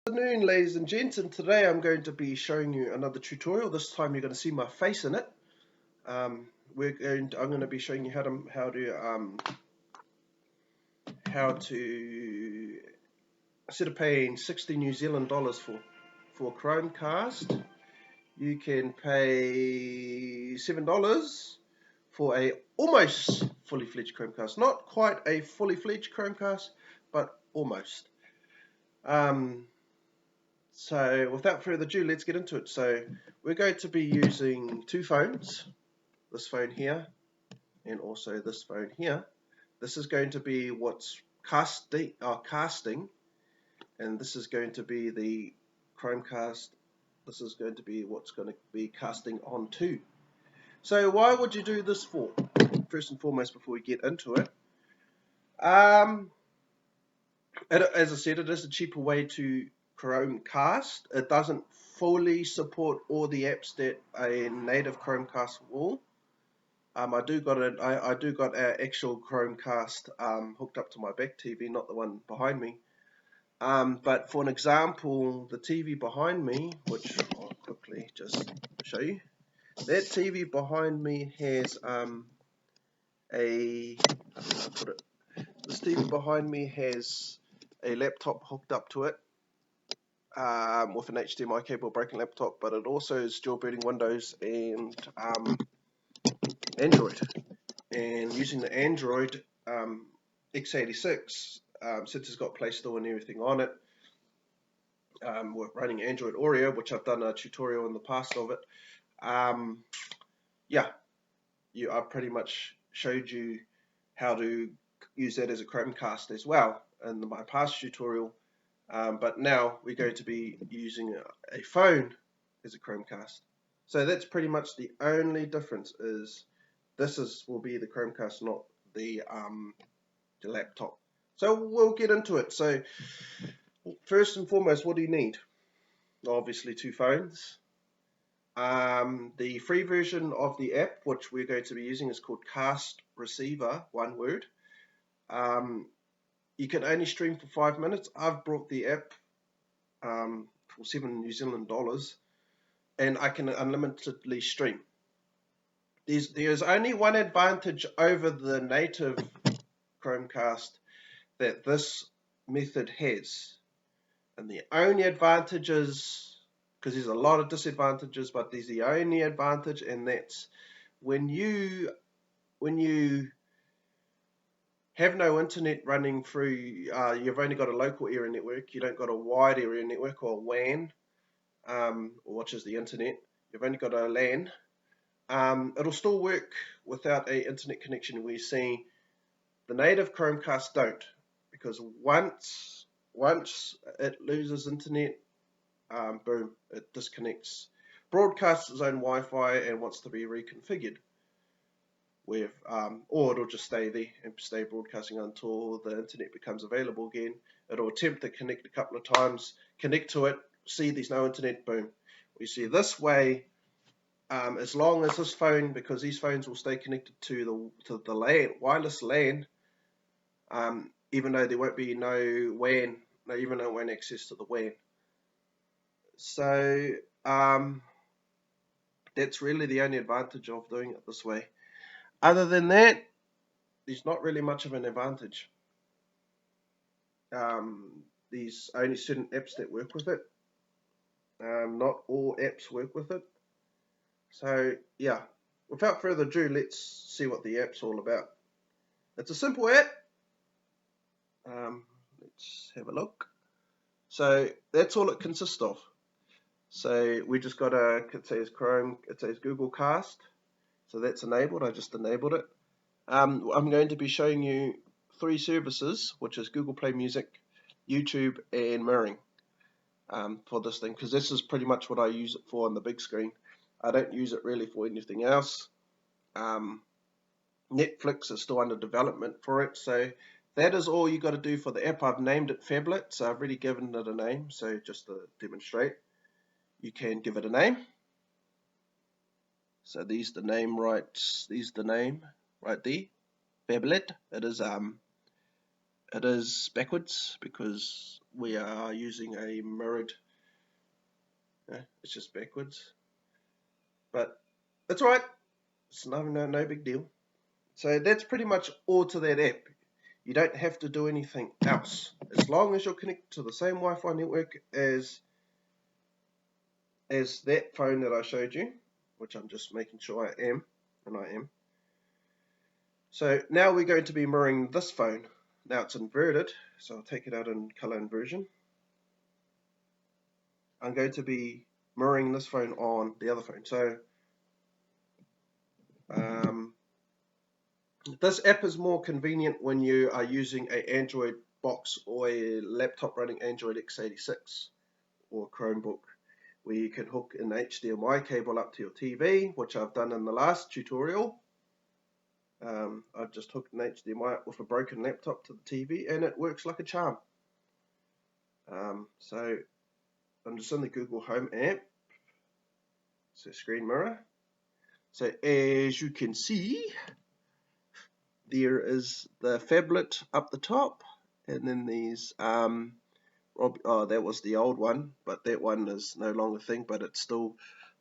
Good afternoon, ladies and gents, and today I'm going to be showing you another tutorial. This time you're going to see my face in it. I'm going to be showing you how to instead of paying 60 New Zealand dollars for Chromecast, you can pay $7 for a almost fully fledged Chromecast. Not quite a fully fledged Chromecast, but almost. So without further ado, let's get into it. So we're going to be using two phones, this phone here and also this phone here. This is going to be what's casting, and this is going to be the Chromecast. This is going to be what's going to be casting onto. So why would you do this for? First and foremost, before we get into it, as I said, it is a cheaper way to Chromecast. It doesn't fully support all the apps that a native Chromecast will. I do got an actual Chromecast hooked up to my back TV, not the one behind me. But for an example, the TV behind me, which I'll quickly just show you, that TV behind me has this TV behind me has a laptop hooked up to it. With an HDMI cable broken laptop, but it also is dual booting Windows and Android. And using the Android x86, since it's got Play Store and everything on it, we're running Android Oreo, which I've done a tutorial in the past of it. I've pretty much showed you how to use that as a Chromecast as well in my past tutorial. But now we're going to be using a phone as a Chromecast. So that's pretty much the only difference. Is this will be the Chromecast, not the laptop. So we'll get into it. So first and foremost, what do you need? Obviously two phones. The free version of the app, which we're going to be using, is called CastReceiver, one word. You can only stream for 5 minutes. I've brought the app for 7 New Zealand dollars, and I can unlimitedly stream. There's only one advantage over the native Chromecast that this method has, and the only advantage is, because there's a lot of disadvantages, but there's the only advantage, and that's when you have no internet running through, you've only got a local area network, you don't got a wide area network or WAN, which is the internet, you've only got a LAN, it'll still work without an internet connection. We see the native Chromecast don't, because once it loses internet, boom, it disconnects, broadcasts its own Wi-Fi and wants to be reconfigured. Or it'll just stay there and stay broadcasting until the internet becomes available again. It'll attempt to connect a couple of times, connect to it, see there's no internet, boom. We see this way, as long as this phone, because these phones will stay connected to the LAN, wireless LAN, even though there won't be no WAN, even no WAN access to the WAN. So that's really the only advantage of doing it this way. Other than that, there's not really much of an advantage. There's only certain apps that work with it. Not all apps work with it. So yeah, without further ado, let's see what the app's all about. It's a simple app. Let's have a look. So that's all it consists of. So we just got it says Chrome, it says Google Cast. So that's enabled. I just enabled it. I'm going to be showing you 3 services, which is Google Play Music, YouTube, and mirroring, for this thing, because this is pretty much what I use it for on the big screen. I don't use it really for anything else. Netflix is still under development for it, so that is all you got to do for the app. I've named it Phablet, so I've already given it a name. So just to demonstrate, you can give it a name. So there's the name right there, Phablet. It is it is backwards because we are using a mirrored. It's just backwards, but it's alright. It's no big deal. So that's pretty much all to that app. You don't have to do anything else as long as you're connected to the same Wi-Fi network as that phone that I showed you, which I'm just making sure I am, and I am. So now we're going to be mirroring this phone. Now it's inverted, so I'll take it out in color inversion. I'm going to be mirroring this phone on the other phone. So this app is more convenient when you are using an Android box or a laptop running Android x86 or Chromebook, where you can hook an HDMI cable up to your TV, which I've done in the last tutorial. I've just hooked an HDMI up with a broken laptop to the TV, and it works like a charm. So I'm just in the Google Home app, so screen mirror. So as you can see, there is the phablet up the top, and then these that was the old one, but that one is no longer a thing, but it's still,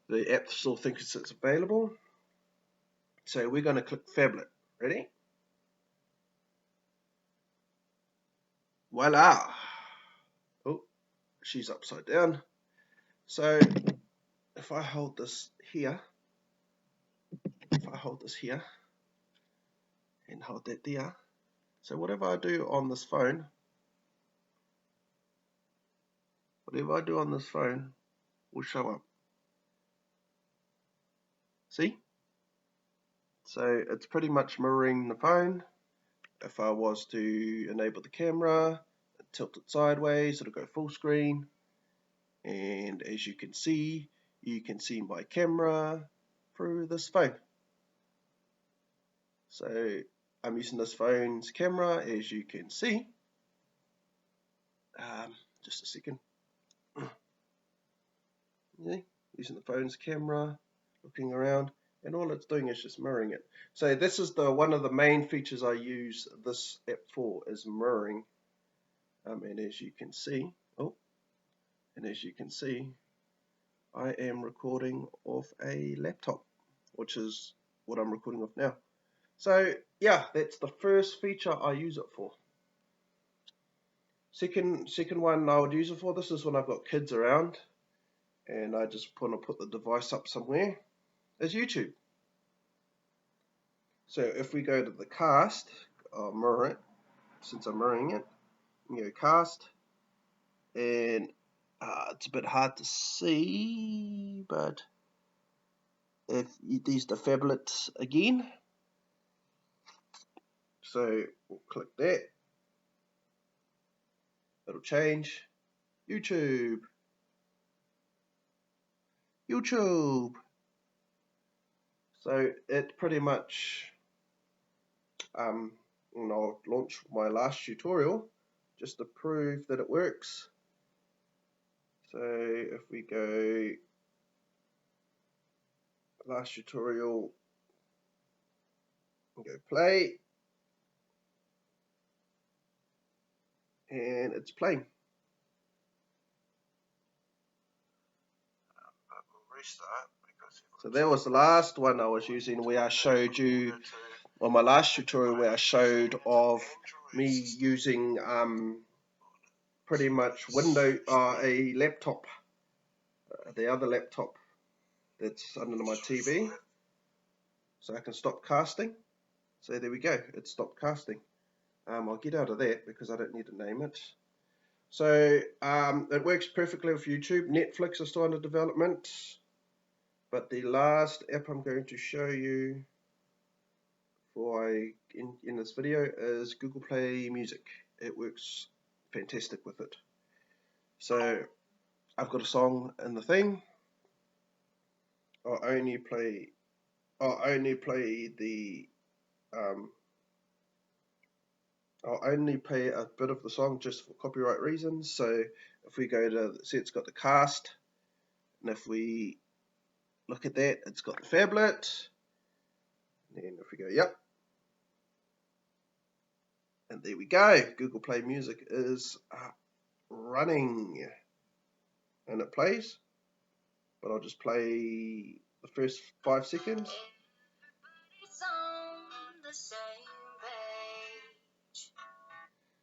the app still thinks it's available. So we're going to click phablet. Ready? Voila! Oh, she's upside down. So if I hold this here, and hold that there, so whatever I do on this phone, will show up. See? So it's pretty much mirroring the phone. If I was to enable the camera, tilt it sideways, it'll go full screen. And as you can see my camera through this phone. So I'm using this phone's camera, as you can see. Just a second. Yeah, using the phone's camera, looking around, and all it's doing is just mirroring it. So this is one of the main features I use this app for, is mirroring. And as you can see, I am recording off a laptop, which is what I'm recording off now. So yeah, that's the first feature I use it for. Second one I would use it for, this is when I've got kids around and I just want to put the device up somewhere, is YouTube. So if we go to the cast, I'll mirror it, since I'm mirroring it, you go cast, and it's a bit hard to see, but if these the phablets again, so we'll click that, it'll change, YouTube. So it pretty much, I'll launch my last tutorial just to prove that it works. So if we go last tutorial, go play, and it's playing. So that was the last one I was using, where I showed you, well, my last tutorial where I showed of me using pretty much a laptop, the other laptop that's under my TV, so I can stop casting. So there we go, it stopped casting. I'll get out of that because I don't need to name it. So it works perfectly with YouTube. Netflix is still under development, but the last app I'm going to show you in this video is Google Play Music. It works fantastic with it. So I've got a song in the thing. I'll only play a bit of the song just for copyright reasons. So if we go to, see, it's got the cast, and if we look at that, it's got the phablet, and if we go, yep, And there we go. Google Play Music is running. And it plays. But I'll just play the first 5 seconds.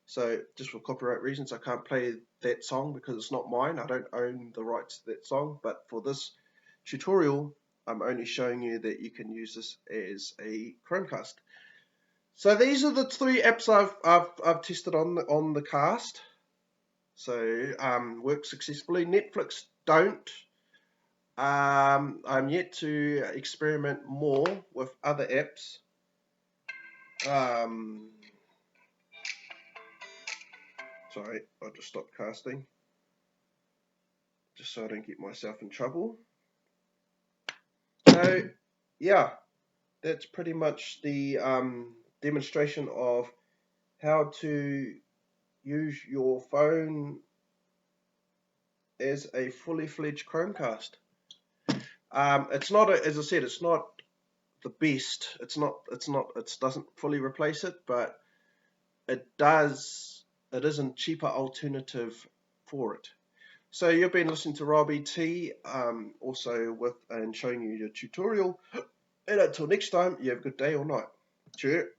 So just for copyright reasons, I can't play that song because it's not mine. I don't own the rights to that song. But for this tutorial, I'm only showing you that you can use this as a Chromecast. So these are the 3 apps I've tested on the Cast. So work successfully. Netflix don't. I'm yet to experiment more with other apps. Sorry, I'll just stop casting, just so I don't get myself in trouble. So, yeah, that's pretty much the demonstration of how to use your phone as a fully-fledged Chromecast. It's not, as I said, it's not the best. It doesn't fully replace it, but it is a cheaper alternative for it. So you've been listening to Robbie T, also and showing you your tutorial. And until next time, you have a good day or night. Cheers.